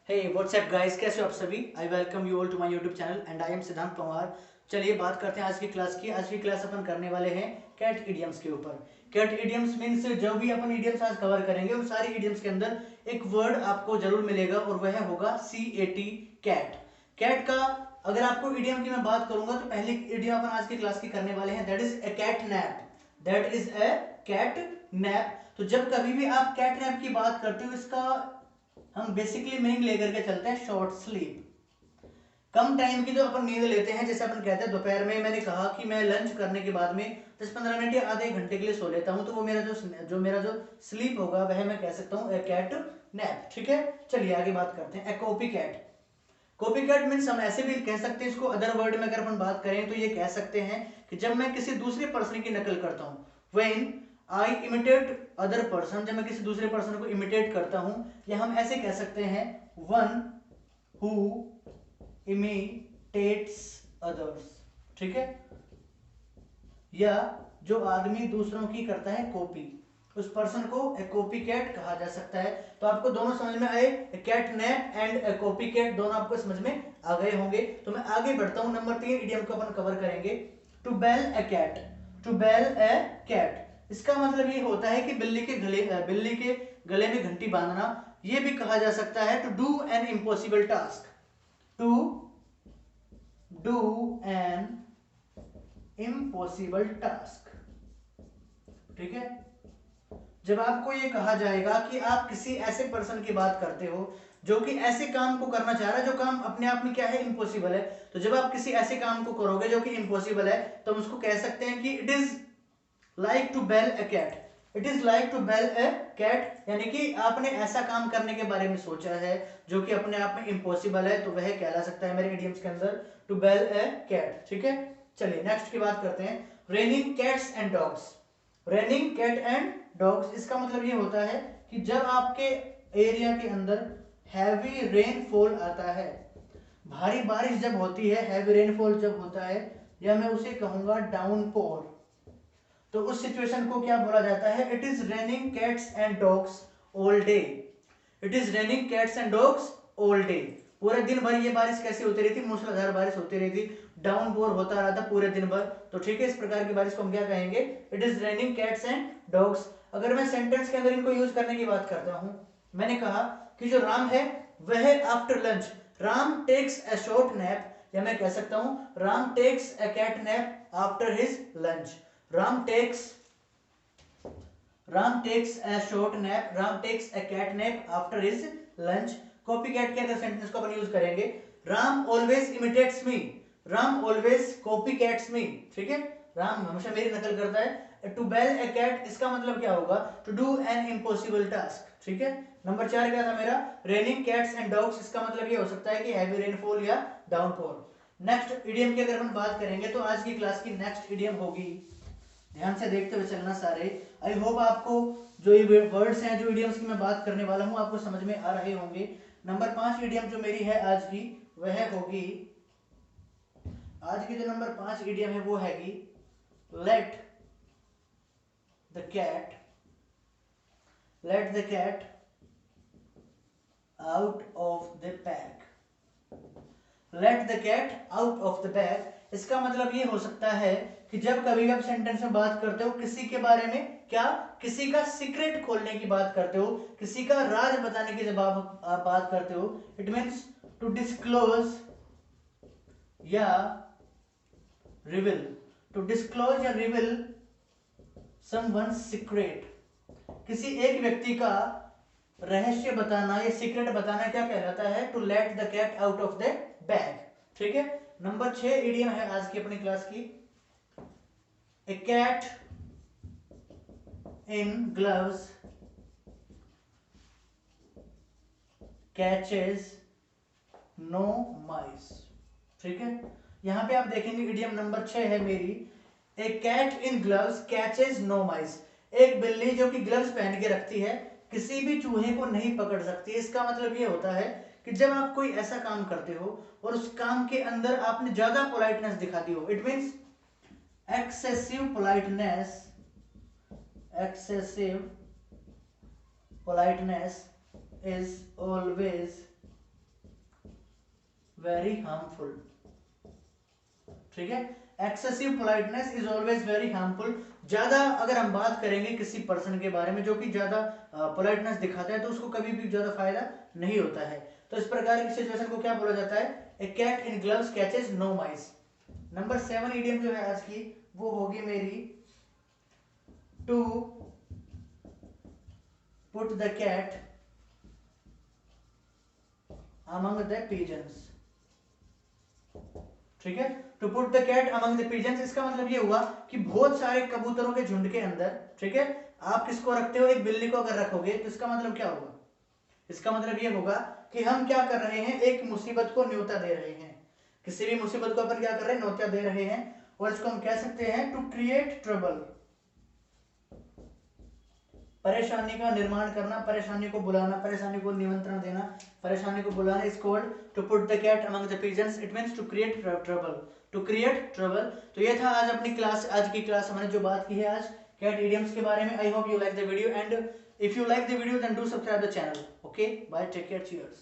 हे WhatsApp guys, कैसे हो आप सभी। I welcome you all to my YouTube channel and I am Siddhant Pawar. चलिए बात करते हैं आज की क्लास की। आज की क्लास अपन करने वाले हैं कैट इडियम्स के ऊपर। कैट इडियम्स मीन्स जो भी अपन इडियम्स आज कवर करेंगे उन सारी इडियम्स के अंदर एक वर्ड आपको जरूर मिलेगा और वह होगा CAT, कैट। कैट का अगर आपको इडियम की मैं बात करूंगा तो पहली इडियम अपन आज की क्लास की करने वाले हैं, that is a cat nap. That is a cat nap. तो जब कभी भी आप कैट नैप की बात करते हो, इसका हम बेसिकली मीनिंग लेकर के चलते हैं शॉर्ट स्लीप। कम टाइम की जो अपन नींद लेते हैं, जैसे अपन कहते हैं दोपहर में मैंने कहा कि मैं लंच करने के बाद में 10-15 मिनट या आधे घंटे के लिए सो लेता हूं, तो वो मेरा जो स्लीप होगा वह मैं कह सकता हूं ए कैट नैप। ठीक है, चलिए आगे बात करते हैं। A copy cat. Copy cat means हम ऐसे भी कह सकते हैं इसको, अदर वर्ड में अगर अपन बात करें तो ये कह सकते हैं कि जब मैं किसी दूसरे पर्सन की नकल करता हूं, when I imitate other person, जब मैं किसी दूसरे पर्सन को इमिटेट करता हूं, या हम ऐसे कह सकते हैं वन हु इमिटेट्स अदर्स। ठीक है, या जो आदमी दूसरों की करता है कॉपी, उस पर्सन को ए कॉपी कैट कहा जा सकता है। तो आपको दोनों समझ में आए, cat nap and a copy cat, दोनों आपको समझ में आ गए होंगे। तो मैं आगे बढ़ता हूं, नंबर 3 इडियम को अपन कवर करेंगे, to bell a cat. To bell a cat, इसका मतलब ये होता है कि बिल्ली के गले में घंटी बांधना। ये भी कहा जा सकता है to do an impossible task. To do an impossible task. ठीक है, जब आपको ये कहा जाएगा कि आप किसी ऐसे पर्सन की बात करते हो जो कि ऐसे काम को करना चाह रहा है जो काम अपने आप में क्या है, इम्पॉसिबल है। तो जब आप किसी ऐसे काम को करोगे जो कि इम्पॉसिबल है, तो हम उसको कह सकते हैं कि it is like to bell a cat. It is like to bell a cat, यानी कि आपने ऐसा काम करने के बारे में सोचा है जो कि अपने आप में इम्पॉसिबल है, तो वह कहला सकता है मेरे इडियम्स के अंदर टू बेल ए कैट। ठीक है, चलिए नेक्स्ट की बात करते हैं, raining cats and dogs. Raining cat and dogs, इसका मतलब ये होता है कि जब आपके एरिया के अंदर हैवी रेनफॉल आता है, भारी बारिश जब होती है, हैवी रेनफॉल जब होता है, या मैं उसे कहूंगा डाउनपोर, तो उस सिचुएशन को क्या बोला जाता है, it is raining cats and dogs all day. It is raining cats and dogs all day. पूरे दिन भर ये बारिश कैसी होती रही थी, मूसलाधार बारिश होती रही थी, डाउन पोर होता रहा था पूरे दिन भर। तो ठीक है, इस प्रकार की बारिश को हम क्या कहेंगे, it is raining cats and dogs. अगर मैं सेंटेंस के अंदर इनको यूज करने की बात करता हूं, मैंने कहा कि जो राम है वह after lunch, Ram takes a short nap, या मैं कह सकता हूं Ram takes a cat nap after his lunch. Ram takes a short nap, Ram takes a cat nap after his lunch। Copy cat के अंदर सेंटेंस को अपन यूज करेंगे, Ram always imitates me, Ram always copy cats me. ठीक है, राम हमेशा मेरी नकल करता है। टू बेल ए कैट, इसका मतलब क्या होगा, to do an impossible task. ठीक है, नंबर 4 क्या था मेरा, रेनिंग कैट्स एंड डॉग्स, इसका मतलब ये हो सकता है कि हैवी रेनफॉल या डाउनफॉल। नेक्स्ट इडियम की अगर हम बात करेंगे तो आज की क्लास की नेक्स्ट इडियम होगी, ध्यान से देखते हुए चलना सारे। आई होप आपको जो ये वर्ड्स हैं, जो इडियम्स की मैं बात करने वाला हूं, आपको समझ में आ रहे होंगे। नंबर 5 इडियम जो मेरी है आज की, वह होगी, आज की जो नंबर 5 इडियम है वो हैगी, let let the cat out of the bag. Let the cat out of the bag, इसका मतलब ये हो सकता है कि जब कभी भी आप सेंटेंस में बात करते हो किसी के बारे में, क्या किसी का सीक्रेट खोलने की बात करते हो, किसी का राज बताने की जब आप बात करते हो, इट मीन्स टू डिस्क्लोज या रिवील। टू डिस्क्लोज या रिवील समवन्स सीक्रेट, किसी एक व्यक्ति का रहस्य बताना या सीक्रेट बताना क्या कहलाता है, to let the cat out of the bag. ठीक है, नंबर 6 इडियम है आज की अपनी क्लास की, ए cat in gloves catches no माइस। ठीक है, यहां पे आप देखेंगे इडियम नंबर 6 है मेरी, ए cat in gloves catches no माइस। एक बिल्ली जो कि ग्लव्स पहन के रखती है किसी भी चूहे को नहीं पकड़ सकती। इसका मतलब ये होता है कि जब आप कोई ऐसा काम करते हो और उस काम के अंदर आपने ज्यादा पोलाइटनेस दिखा दी हो, it means excessive politeness is always very harmful. ठीक है, excessive politeness is always very harmful. ज्यादा अगर हम बात करेंगे किसी पर्सन के बारे में जो कि ज्यादा पोलाइटनेस दिखाता है तो उसको कभी भी ज्यादा फायदा नहीं होता है। तो इस प्रकार की सिचुएशन को क्या बोला जाता है? A cat in gloves catches no mice. Number 7 idiom जो है आज की वो होगी मेरी to put the cat among the pigeons. ठीक है, to put the cat among the pigeons, इसका मतलब ये हुआ कि बहुत सारे कबूतरों के झुंड के अंदर, ठीक है, आप किसको रखते हो? एक बिल्ली को अगर रखोगे तो इसका मतलब क्या होगा? इसका मतलब ये होगा कि हम क्या कर रहे हैं? एक मुसीबत को न्योता दे रहे हैं। किसी भी मुसीबत को अपन क्या कर रहे हैं? न्योता दे रहे हैं। और इसको हम कह सकते हैं टू क्रिएट ट्रबल, परेशानी का निर्माण करना, परेशानी को बुलाना, परेशानी को निमंत्रण देना, परेशानी को बुलाना is called to put the cat among the pigeons. It means to create trouble, to create trouble. तो ये था आज अपनी क्लास, आज की क्लास हमने जो बात की है आज कैट इडियम्स के बारे में। I hope you like the video and if you like the video then do subscribe the channel. Okay, bye, take care, cheers.